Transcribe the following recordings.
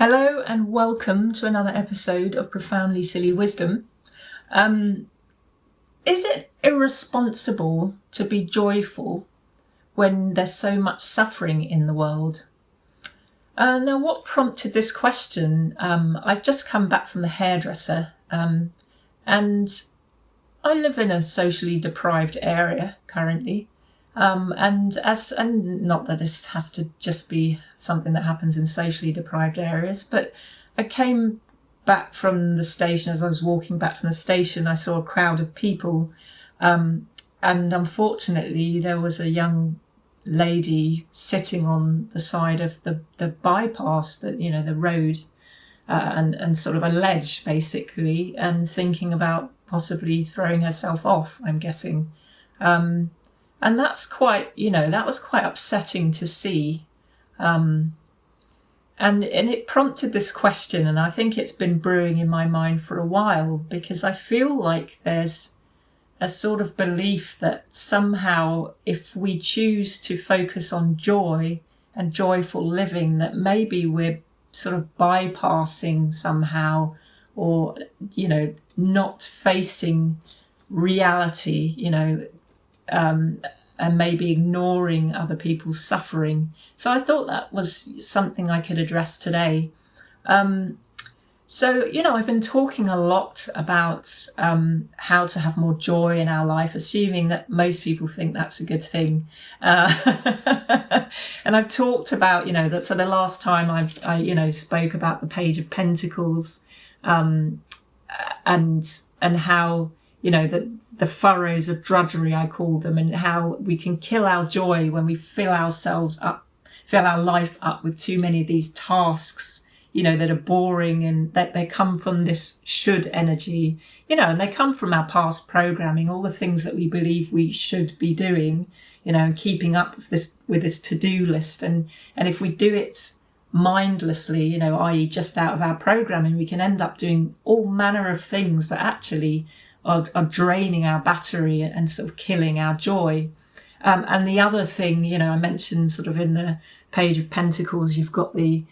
Hello and welcome to another episode of Profoundly Silly Wisdom. Is it irresponsible to be joyful when there's so much suffering in the world? Now, what prompted this question? I've just come back from the hairdresser, and I live in a socially deprived area currently. And not that this has to just be something that happens in socially deprived areas, but I came back from the station. As I was walking back from the station, I saw a crowd of people, and unfortunately there was a young lady sitting on the side of the bypass, the road, and sort of a ledge basically, and thinking about possibly throwing herself off, I'm guessing. And that's that was quite upsetting to see. And it prompted this question, and I think it's been brewing in my mind for a while, because I feel like there's a sort of belief that somehow if we choose to focus on joy and joyful living, that maybe we're sort of bypassing somehow, or, not facing reality, and maybe ignoring other people's suffering. So I thought that was something I could address today. I've been talking a lot about how to have more joy in our life, assuming that most people think that's a good thing. And I've talked about, so the last time I spoke about the Page of Pentacles, and how, the furrows of drudgery, I call them, and how we can kill our joy when we fill our life up with too many of these tasks, that are boring, and that they come from this should energy, and they come from our past programming, all the things that we believe we should be doing, and keeping up with this to-do list. And if we do it mindlessly, i.e. just out of our programming, we can end up doing all manner of things that actually are draining our battery and sort of killing our joy. And the other thing, I mentioned sort of in the Page of Pentacles, you've got the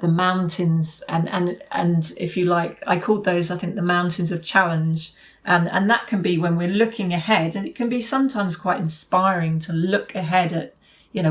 mountains, and if you like, I called those, I think, the mountains of challenge. And that can be when we're looking ahead, and it can be sometimes quite inspiring to look ahead at,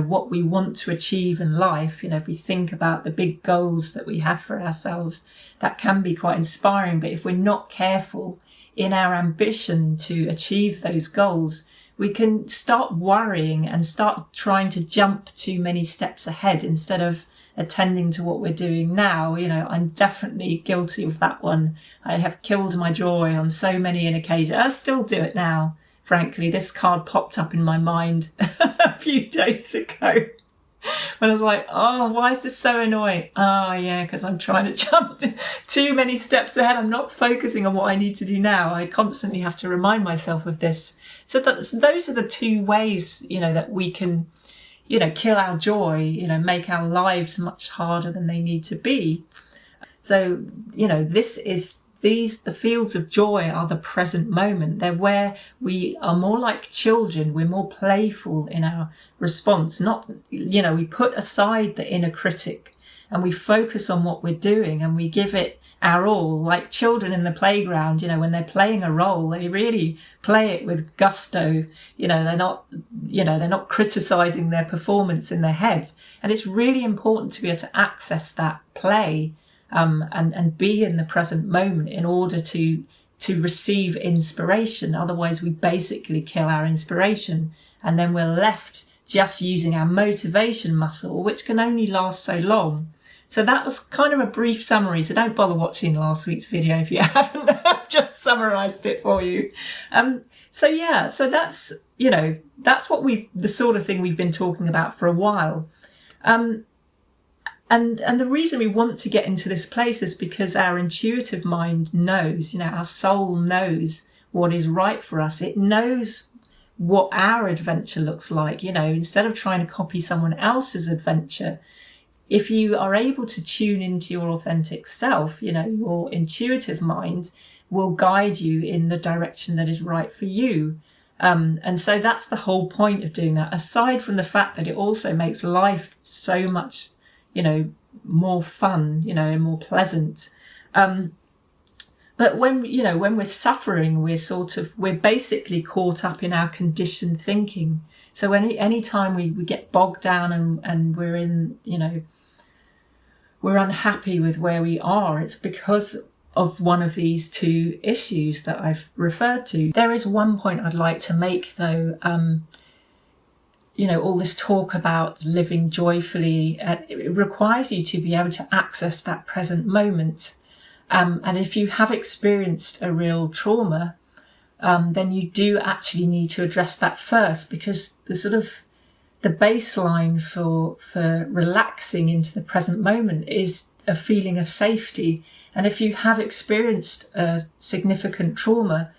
what we want to achieve in life. If we think about the big goals that we have for ourselves, that can be quite inspiring. But if we're not careful in our ambition to achieve those goals, we can start worrying and start trying to jump too many steps ahead instead of attending to what we're doing now. I'm definitely guilty of that one. I have killed my joy on so many occasions. I still do it now, frankly. This card popped up in my mind a few days ago when I was like, oh, why is this so annoying? Oh, yeah, because I'm trying to jump too many steps ahead. I'm not focusing on what I need to do now. I constantly have to remind myself of this. So those are the two ways, that we can, kill our joy, make our lives much harder than they need to be. So, the fields of joy are the present moment. They're where we are more like children. We're more playful in our response. We put aside the inner critic and we focus on what we're doing, and we give it our all. Like children in the playground, when they're playing a role, they really play it with gusto. They're not criticizing their performance in their head. And it's really important to be able to access that play, and be in the present moment in order to receive inspiration. Otherwise, we basically kill our inspiration, and then we're left just using our motivation muscle, which can only last so long. So that was kind of a brief summary. So don't bother watching last week's video if you haven't. I've just summarized it for you. So that's, that's the sort of thing we've been talking about for a while. And the reason we want to get into this place is because our intuitive mind knows, our soul knows what is right for us. It knows what our adventure looks like. Instead of trying to copy someone else's adventure, if you are able to tune into your authentic self, your intuitive mind will guide you in the direction that is right for you. And so that's the whole point of doing that, aside from the fact that it also makes life so much, more fun, and more pleasant. But when we're suffering, we're basically caught up in our conditioned thinking. So any time we get bogged down and we're in, we're unhappy with where we are, it's because of one of these two issues that I've referred to. There is one point I'd like to make though. All this talk about living joyfully, it requires you to be able to access that present moment. And if you have experienced a real trauma, then you do actually need to address that first, because the baseline for relaxing into the present moment is a feeling of safety. And if you have experienced a significant trauma,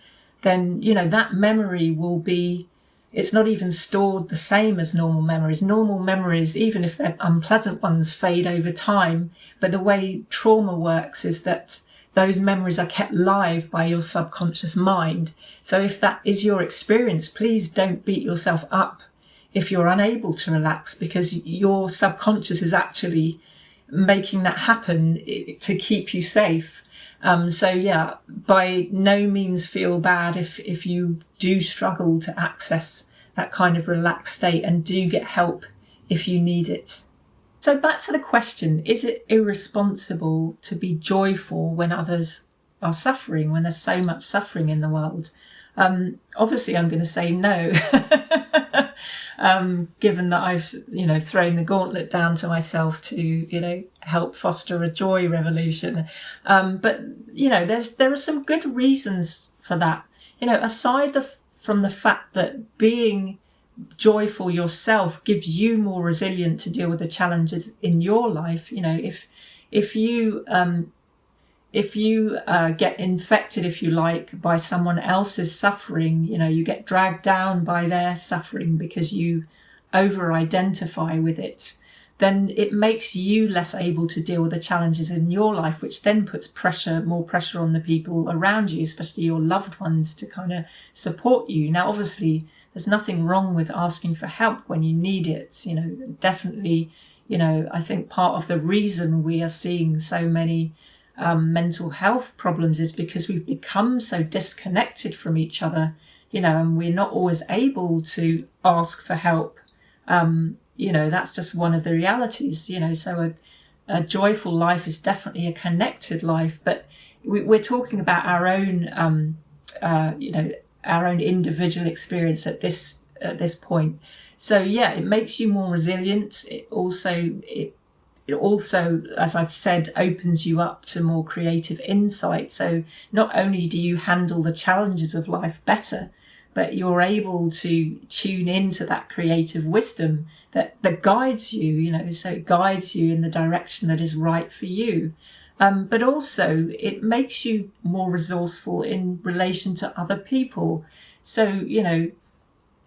then, that memory will be, it's not even stored the same as normal memories. Normal memories, even if they're unpleasant ones, fade over time. But the way trauma works is that those memories are kept live by your subconscious mind. So if that is your experience, please don't beat yourself up if you're unable to relax, because your subconscious is actually making that happen to keep you safe. By no means feel bad if you do struggle to access that kind of relaxed state, and do get help if you need it. So back to the question, is it irresponsible to be joyful when others are suffering, when there's so much suffering in the world? Obviously, I'm going to say no, given that I've, thrown the gauntlet down to myself to, help foster a joy revolution. But there are some good reasons for that. Aside from the fact that being joyful yourself gives you more resilient to deal with the challenges in your life. If you get infected, if you like, by someone else's suffering, you get dragged down by their suffering because you over-identify with it, then it makes you less able to deal with the challenges in your life, which then puts more pressure on the people around you, especially your loved ones, to kind of support you. Now, obviously, there's nothing wrong with asking for help when you need it. Definitely, I think part of the reason we are seeing so many mental health problems is because we've become so disconnected from each other, and we're not always able to ask for help. That's just one of the realities, so a joyful life is definitely a connected life, but we're talking about our own, our own individual experience at this point. So it makes you more resilient. It also, as I've said, opens you up to more creative insight. So not only do you handle the challenges of life better, but you're able to tune into that creative wisdom that guides you, so it guides you in the direction that is right for you. But also it makes you more resourceful in relation to other people. So,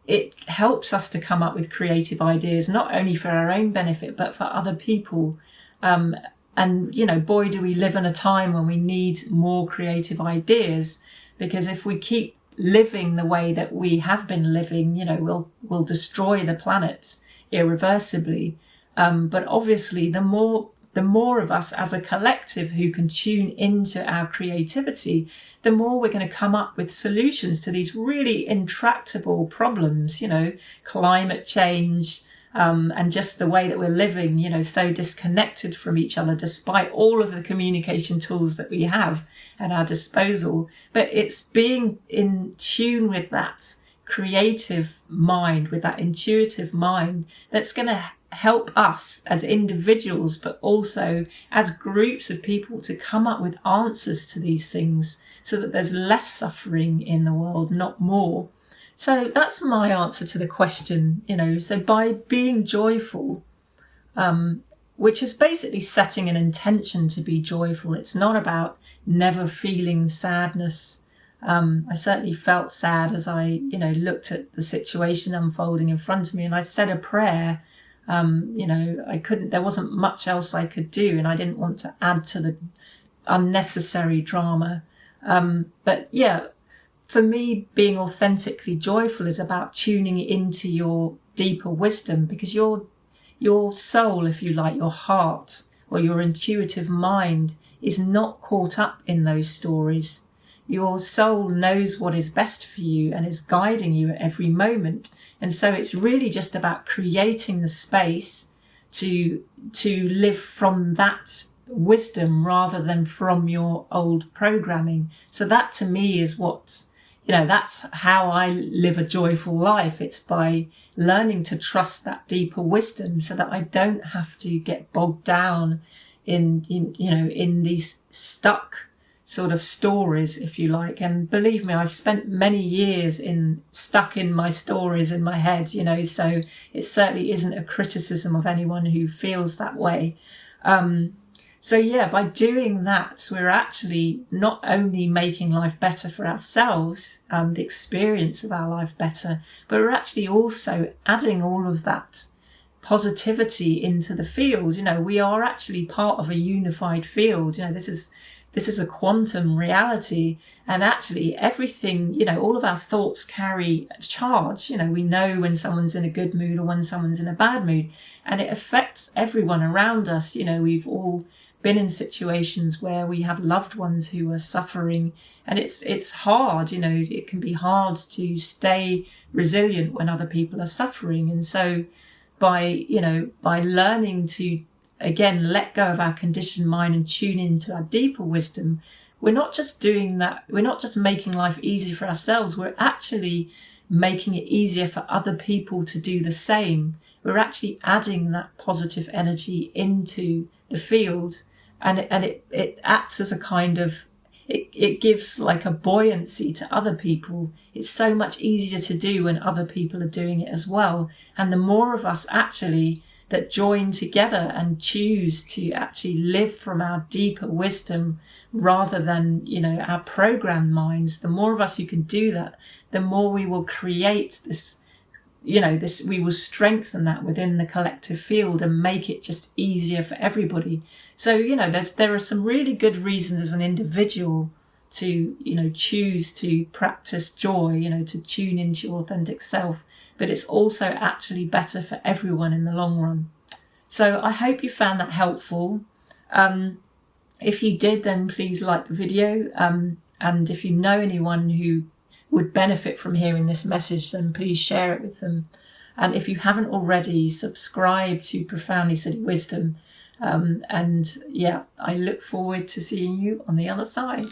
it helps us to come up with creative ideas, not only for our own benefit, but for other people. And, boy, do we live in a time when we need more creative ideas, because if we keep living the way that we have been living, we'll destroy the planet irreversibly. But obviously, the more of us as a collective who can tune into our creativity, the more we're going to come up with solutions to these really intractable problems, climate change, and just the way that we're living, so disconnected from each other, despite all of the communication tools that we have at our disposal. But it's being in tune with that creative mind, with that intuitive mind, that's going to help us as individuals, but also as groups of people, to come up with answers to these things so that there's less suffering in the world, not more. So that's my answer to the question, so by being joyful, which is basically setting an intention to be joyful. It's not about never feeling sadness. I certainly felt sad as I, looked at the situation unfolding in front of me, and I said a prayer. There wasn't much else I could do, and I didn't want to add to the unnecessary drama. But for me, being authentically joyful is about tuning into your deeper wisdom, because your soul, if you like, your heart, or your intuitive mind is not caught up in those stories. Your soul knows what is best for you and is guiding you at every moment. And so it's really just about creating the space to live from that wisdom rather than from your old programming. So that to me is what, that's how I live a joyful life. It's by learning to trust that deeper wisdom so that I don't have to get bogged down in these stuck sort of stories, if you like. And believe me, I've spent many years stuck in my stories in my head, so it certainly isn't a criticism of anyone who feels that way. By doing that, we're actually not only making life better for ourselves, the experience of our life better, but we're actually also adding all of that positivity into the field. We are actually part of a unified field. This is a quantum reality, and actually everything, all of our thoughts carry a charge. We know when someone's in a good mood or when someone's in a bad mood, and it affects everyone around us. We've all been in situations where we have loved ones who are suffering, and it's hard. It can be hard to stay resilient when other people are suffering. And so by learning to again let go of our conditioned mind and tune into our deeper wisdom, we're not just doing that, we're not just making life easier for ourselves, we're actually making it easier for other people to do the same. We're actually adding that positive energy into the field, and it acts as a kind of, it gives like a buoyancy to other people. It's so much easier to do when other people are doing it as well. And the more of us actually that join together and choose to actually live from our deeper wisdom rather than, our programmed minds, the more of us who can do that, the more we will create this, we will strengthen that within the collective field and make it just easier for everybody. So, there are some really good reasons as an individual to, choose to practice joy, to tune into your authentic self. But it's also actually better for everyone in the long run. So I hope you found that helpful. If you did, then please like the video. And if you know anyone who would benefit from hearing this message, then please share it with them. And if you haven't already, subscribe to Profoundly Silly Wisdom. I look forward to seeing you on the other side.